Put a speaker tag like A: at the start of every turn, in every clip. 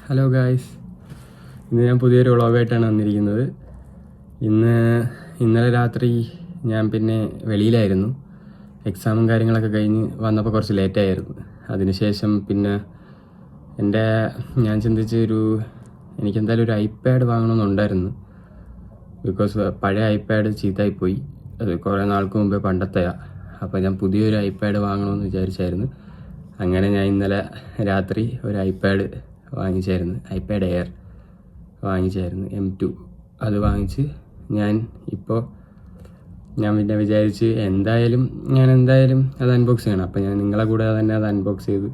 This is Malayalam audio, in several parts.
A: ഹലോ ഗായ്സ്, ഇന്ന് ഞാൻ പുതിയൊരു വ്ളോഗായിട്ടാണ് വന്നിരിക്കുന്നത്. ഇന്നലെ രാത്രി ഞാൻ പിന്നെ വെളിയിലായിരുന്നു. എക്സാമും കാര്യങ്ങളൊക്കെ കഴിഞ്ഞ് വന്നപ്പോൾ കുറച്ച് ലേറ്റായിരുന്നു. അതിനുശേഷം പിന്നെ ഞാൻ എനിക്കെന്തായാലും ഒരു ഐപാഡ് വാങ്ങണമെന്നുണ്ടായിരുന്നു. ബിക്കോസ് പഴയ ഐപാഡ് ചീത്തയായിപ്പോയി. അത് കുറേ നാൾക്ക് മുമ്പേ പണ്ടത്തെയാണ്. അപ്പോൾ ഞാൻ പുതിയൊരു ഐപാഡ് വാങ്ങണമെന്ന് വിചാരിച്ചായിരുന്നു. അങ്ങനെ ഞാൻ ഇന്നലെ രാത്രി ഒരു ഐപാഡ് ഐപാഡ് എയർ വാങ്ങിച്ചായിരുന്നു, M2. അത് വാങ്ങിച്ച് ഞാൻ പിന്നെ വിചാരിച്ച് എന്തായാലും അത് അൺബോക്സ് ചെയ്യണം. അപ്പോൾ ഞാൻ നിങ്ങളെ കൂടെ തന്നെ അത് അൺബോക്സ് ചെയ്ത്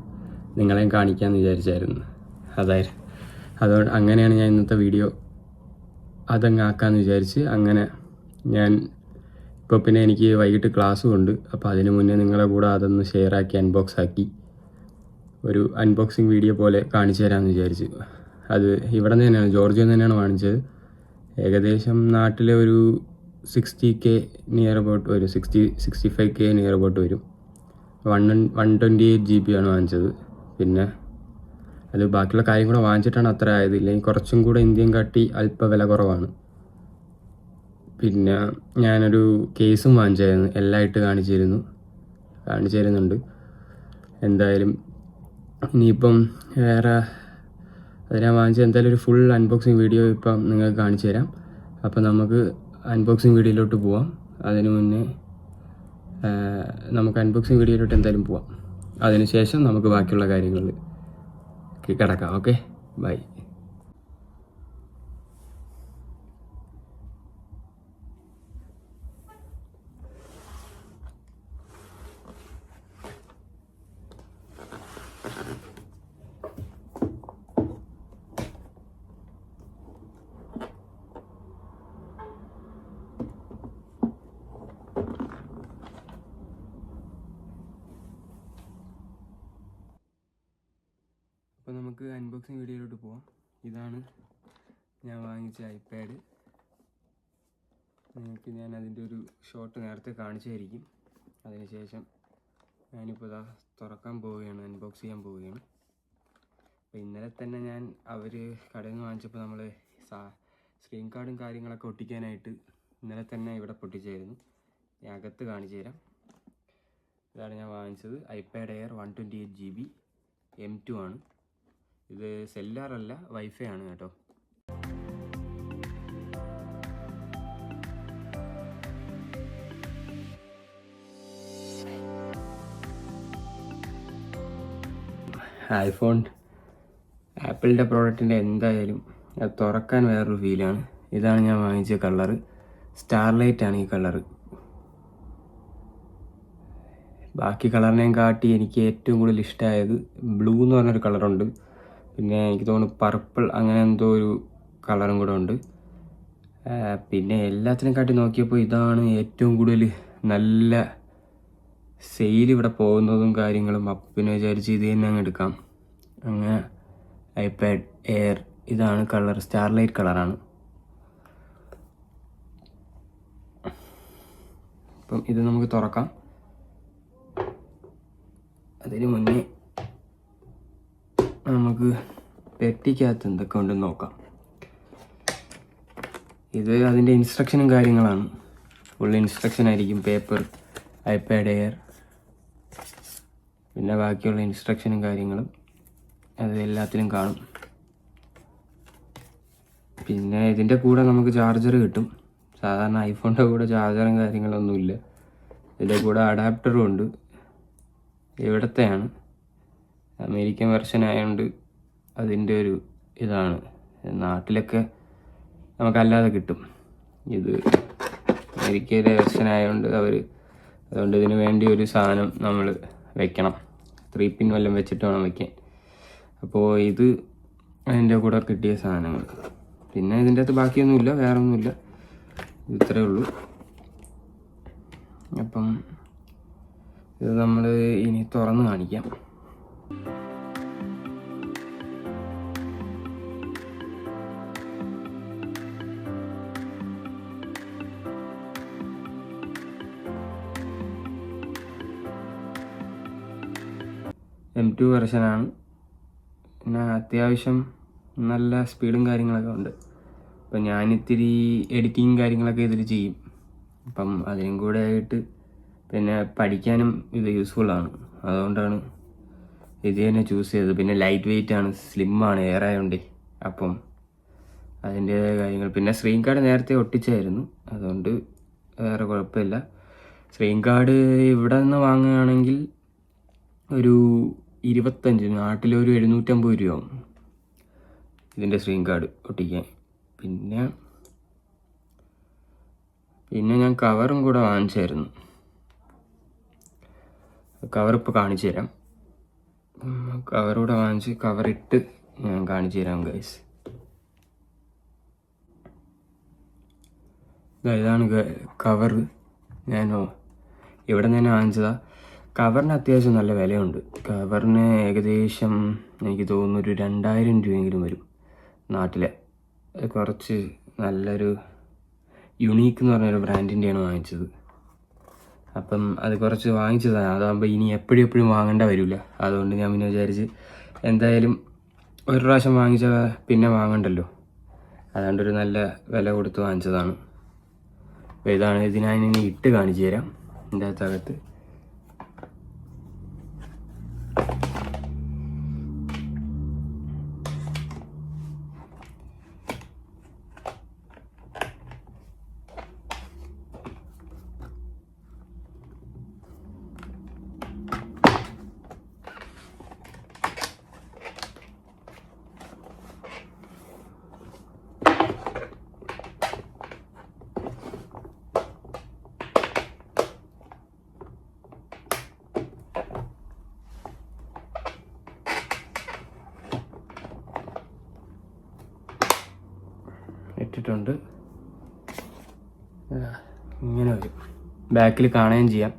A: നിങ്ങളെയും കാണിക്കാമെന്ന് വിചാരിച്ചായിരുന്നു. അതുകൊണ്ട് അങ്ങനെയാണ് ഞാൻ ഇന്നത്തെ വീഡിയോ അതങ്ങ് ആക്കാമെന്ന് വിചാരിച്ച്. അങ്ങനെ ഞാൻ പിന്നെ എനിക്ക് വൈകിട്ട് ക്ലാസ്സും ഉണ്ട്. അപ്പോൾ അതിന് മുന്നേ നിങ്ങളെ കൂടെ അതൊന്ന് ഷെയറാക്കി അൺബോക്സ് ആക്കി ഒരു അൺബോക്സിങ് വീഡിയോ പോലെ കാണിച്ചു തരാമെന്ന് വിചാരിച്ചു. അത് ഇവിടെ നിന്ന് തന്നെയാണ്, ജോർജിയയിൽ നിന്ന് തന്നെയാണ് വാങ്ങിച്ചത്. ഏകദേശം നാട്ടിലെ ഒരു 60K നിയർ അബൌട്ട് വരും, 65K നിയർ അബൌട്ട് വരും. 128 GB ആണ് വാങ്ങിച്ചത്. പിന്നെ അത് ബാക്കിയുള്ള കാര്യം കൂടെ വാങ്ങിച്ചിട്ടാണ് അത്ര ആയത്. ഇല്ലെങ്കിൽ കുറച്ചും കൂടെ ഇന്ത്യൻ കാട്ടി അല്പ വില കുറവാണ്. പിന്നെ ഞാനൊരു കേസും വാങ്ങിച്ചായിരുന്നു, എല്ലാമായിട്ട് കാണിച്ചു തരുന്നുണ്ട്. എന്തായാലും ഇനിയിപ്പം വേറെ അത് ഞാൻ വാങ്ങിച്ചത് എന്തായാലും ഒരു ഫുൾ അൺബോക്സിങ് വീഡിയോ ഇപ്പം നിങ്ങൾക്ക് കാണിച്ചു തരാം. അപ്പം നമുക്ക് അൺബോക്സിങ് വീഡിയോയിലോട്ട് പോവാം. അതിന് മുന്നേ നമുക്ക് അൺബോക്സിങ് വീഡിയോയിലോട്ട് എന്തായാലും പോവാം. അതിനുശേഷം നമുക്ക് ബാക്കിയുള്ള കാര്യങ്ങളിൽ കിടക്കാം. Okay, bye. അപ്പോൾ നമുക്ക് അൺബോക്സിങ് വീഡിയോയിലോട്ട് പോവാം. ഇതാണ് ഞാൻ വാങ്ങിച്ച ഐപാഡ്. നിങ്ങൾക്ക് ഞാൻ അതിൻ്റെ ഒരു ഷോട്ട് നേരത്തെ കാണിച്ചായിരിക്കും. അതിനുശേഷം ഞാനിപ്പോൾ തുറക്കാൻ പോവുകയാണ്, അൺബോക്സ് ചെയ്യാൻ പോവുകയാണ്. അപ്പോൾ ഇന്നലെ തന്നെ അവർ കടയിൽ നിന്ന് വാങ്ങിച്ചപ്പോൾ നമ്മൾ സ്ക്രീൻ കാർഡും കാര്യങ്ങളൊക്കെ ഒട്ടിക്കാനായിട്ട് ഇന്നലെ തന്നെ ഇവിടെ പൊട്ടിച്ചായിരുന്നു. ഞാൻ അകത്ത് കാണിച്ചു തരാം. ഇതാണ് ഞാൻ വാങ്ങിച്ചത്, ഐപാഡ് എയർ 128 GB M2 ആണ്. ഇത് സെല്ലാറല്ല, വൈഫൈ ആണ് കേട്ടോ. ആപ്പിളിൻ്റെ പ്രോഡക്റ്റിൻ്റെ എന്തായാലും അത് തുറക്കാൻ വേറൊരു ഫീലാണ്. ഇതാണ് ഞാൻ വാങ്ങിച്ച കളറ്, സ്റ്റാർലൈറ്റ് ആണ് ഈ കളറ്. ബാക്കി കളറിനെയും കാട്ടി എനിക്ക് ഏറ്റവും കൂടുതൽ ഇഷ്ടമായത് ബ്ലൂ എന്ന് പറഞ്ഞൊരു കളറുണ്ട്. പിന്നെ എനിക്ക് തോന്നുന്നു പർപ്പിൾ, അങ്ങനെ എന്തോ ഒരു കളറും കൂടെ ഉണ്ട്. പിന്നെ എല്ലാത്തിനെയും കാട്ടി നോക്കിയപ്പോൾ ഇതാണ് ഏറ്റവും കൂടുതൽ നല്ല സെയിൽ ഇവിടെ പോകുന്നതും കാര്യങ്ങളും. അപ്പം പിന്നെ വിചാരിച്ച് ഇത് തന്നെ അങ്ങ് എടുക്കാം. അങ്ങനെ ഐപാഡ് എയർ, ഇതാണ് കളർ, സ്റ്റാർലൈറ്റ് കളറാണ്. അപ്പം ഇത് നമുക്ക് തുറക്കാം. അതിന് മുന്നേ നമുക്ക് പെട്ടിക്കകത്ത് എന്തൊക്കെ ഉണ്ടെന്ന് നോക്കാം. ഇത് അതിൻ്റെ ഇൻസ്ട്രക്ഷനും കാര്യങ്ങളാണ്. ഫുൾ ഇൻസ്ട്രക്ഷൻ ആയിരിക്കും, പേപ്പർ, ഐപാഡ് എയർ, പിന്നെ ബാക്കിയുള്ള ഇൻസ്ട്രക്ഷനും കാര്യങ്ങളും അത് എല്ലാത്തിലും കാണും. പിന്നെ ഇതിൻ്റെ കൂടെ നമുക്ക് ചാർജർ കിട്ടും. സാധാരണ ഐഫോണിൻ്റെ കൂടെ ചാർജറും കാര്യങ്ങളൊന്നുമില്ല. ഇതിൻ്റെ കൂടെ അഡാപ്റ്ററും ഉണ്ട്. ഇവിടത്തെയാണ്, അമേരിക്കൻ വെർഷൻ ആയതുകൊണ്ട് അതിൻ്റെ ഒരു ഇതാണ്. നാട്ടിലൊക്കെ നമുക്കല്ലാതെ കിട്ടും. ഇത് അമേരിക്കയിലെ വെർഷൻ ആയതുകൊണ്ട് അതുകൊണ്ട് ഇതിന് വേണ്ടി ഒരു സാധനം നമ്മൾ വെക്കണം. 3 പിൻ വല്ലതും വെച്ചിട്ട് വേണം വയ്ക്കാൻ. അപ്പോൾ ഇത് അതിൻ്റെ കൂടെ കിട്ടിയ സാധനങ്ങൾ. പിന്നെ ഇതിൻ്റെ അകത്ത് ബാക്കിയൊന്നുമില്ല, വേറെ ഒന്നുമില്ല, ഇത്രയേ ഉള്ളൂ. അപ്പം ഇത് നമ്മൾ ഇനി തുറന്ന് കാണിക്കാം. M2 വെർഷനാണ്. പിന്നെ അത്യാവശ്യം നല്ല സ്പീഡും കാര്യങ്ങളൊക്കെ ഉണ്ട്. അപ്പം ഞാനിത്തിരി എഡിറ്റിങ് കാര്യങ്ങളൊക്കെ ഇതിൽ ചെയ്യും. അപ്പം അതിനും കൂടെ ആയിട്ട് പിന്നെ പഠിക്കാനും ഇത് യൂസ്ഫുള്ളാണ്. അതുകൊണ്ടാണ് ഇത് തന്നെ ചൂസ് ചെയ്തത്. പിന്നെ ലൈറ്റ് വെയിറ്റ് ആണ്, സ്ലിമ്മാണ്, എയർ ആയതുകൊണ്ട്. അപ്പം അതിൻ്റേതായ കാര്യങ്ങൾ. പിന്നെ സ്ക്രീൻ കാർഡ് നേരത്തെ ഒട്ടിച്ചായിരുന്നു, അതുകൊണ്ട് വേറെ കുഴപ്പമില്ല. സ്ക്രീൻ കാർഡ് ഇവിടെ നിന്ന് വാങ്ങുകയാണെങ്കിൽ ഒരു 25, നാട്ടിലൊരു 750 രൂപയാവും ഇതിൻ്റെ സ്ക്രീൻ കാർഡ് ഒട്ടിക്കാൻ. പിന്നെ ഞാൻ കവറും കൂടെ വാങ്ങിച്ചായിരുന്നു. കവർ ഇപ്പോൾ കാണിച്ചു തരാം. കവറൂടെ വാങ്ങിച്ച് കവറിട്ട് ഞാൻ കാണിച്ചു തരാം ഗൈസ്. ഇതാണ് കവർ. ഞാൻ ഇവിടെ നിന്ന് തന്നെ വാങ്ങിച്ചതാണ്. കവറിന് അത്യാവശ്യം നല്ല വിലയുണ്ട്. കവറിന് ഏകദേശം എനിക്ക് തോന്നുന്നു ഒരു 2000 രൂപയെങ്കിലും വരും നാട്ടിലെ. കുറച്ച് നല്ലൊരു യുണീക്ക് എന്ന് പറഞ്ഞൊരു ബ്രാൻഡിൻ്റെയാണ് വാങ്ങിച്ചത്. അപ്പം അത് കുറച്ച് വാങ്ങിച്ചതാണ്. അതാകുമ്പോൾ ഇനി എപ്പോഴും വാങ്ങേണ്ട വരില്ല. അതുകൊണ്ട് ഞാൻ പിന്നെ വിചാരിച്ച് എന്തായാലും ഒരു പ്രാവശ്യം വാങ്ങിച്ചാൽ പിന്നെ വാങ്ങണ്ടല്ലോ, അതുകൊണ്ടൊരു നല്ല വില കൊടുത്ത് വാങ്ങിച്ചതാണ്. അപ്പോൾ ഇതാണ്. ഇത് ഞാൻ ഇനി ഇട്ട് കാണിച്ചു തരാം. ഇതിൻ്റെ അകത്ത് ഇട്ടിട്ടുണ്ട്. ഇങ്ങനെ വരും. ബാക്കിൽ കാണുകയും ചെയ്യാം.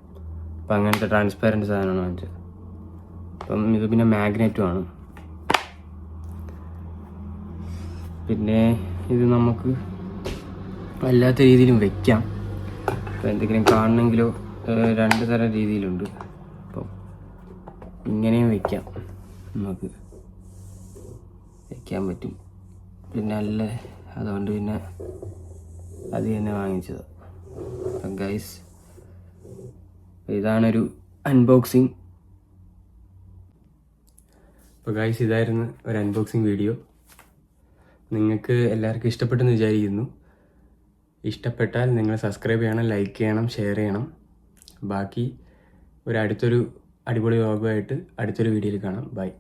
A: അപ്പം അങ്ങനത്തെ ട്രാൻസ്പാരൻറ്റ് സാധനമാണ് വാങ്ങിച്ചത്. അപ്പം ഇത് പിന്നെ മാഗ്നറ്റുമാണ്. പിന്നെ ഇത് നമുക്ക് വല്ലാത്ത രീതിയിലും വയ്ക്കാം. അപ്പോൾ എന്തെങ്കിലും കാണണമെങ്കിലോ 2 തരം രീതിയിലുണ്ട്. അപ്പം ഇങ്ങനെയും വയ്ക്കാം, നമുക്ക് വയ്ക്കാൻ പറ്റും. പിന്നെ അതുകൊണ്ട് പിന്നെ അത് തന്നെ വാങ്ങിച്ചത്. അപ്പം ഗൈസ്, ഇതാണൊരു അൺബോക്സിങ്. അപ്പോൾ ഗൈസ്, ഇതായിരുന്നു ഒരു അൺബോക്സിങ് വീഡിയോ. നിങ്ങൾക്ക് എല്ലാവർക്കും ഇഷ്ടപ്പെട്ടെന്ന് വിചാരിക്കുന്നു. ഇഷ്ടപ്പെട്ടാൽ നിങ്ങൾ സബ്സ്ക്രൈബ് ചെയ്യണം, ലൈക്ക് ചെയ്യണം, ഷെയർ ചെയ്യണം. ബാക്കി അടുത്തൊരു അടിപൊളി വ്ളോഗുമായിട്ട് അടുത്തൊരു വീഡിയോയിൽ കാണാം. ബൈ.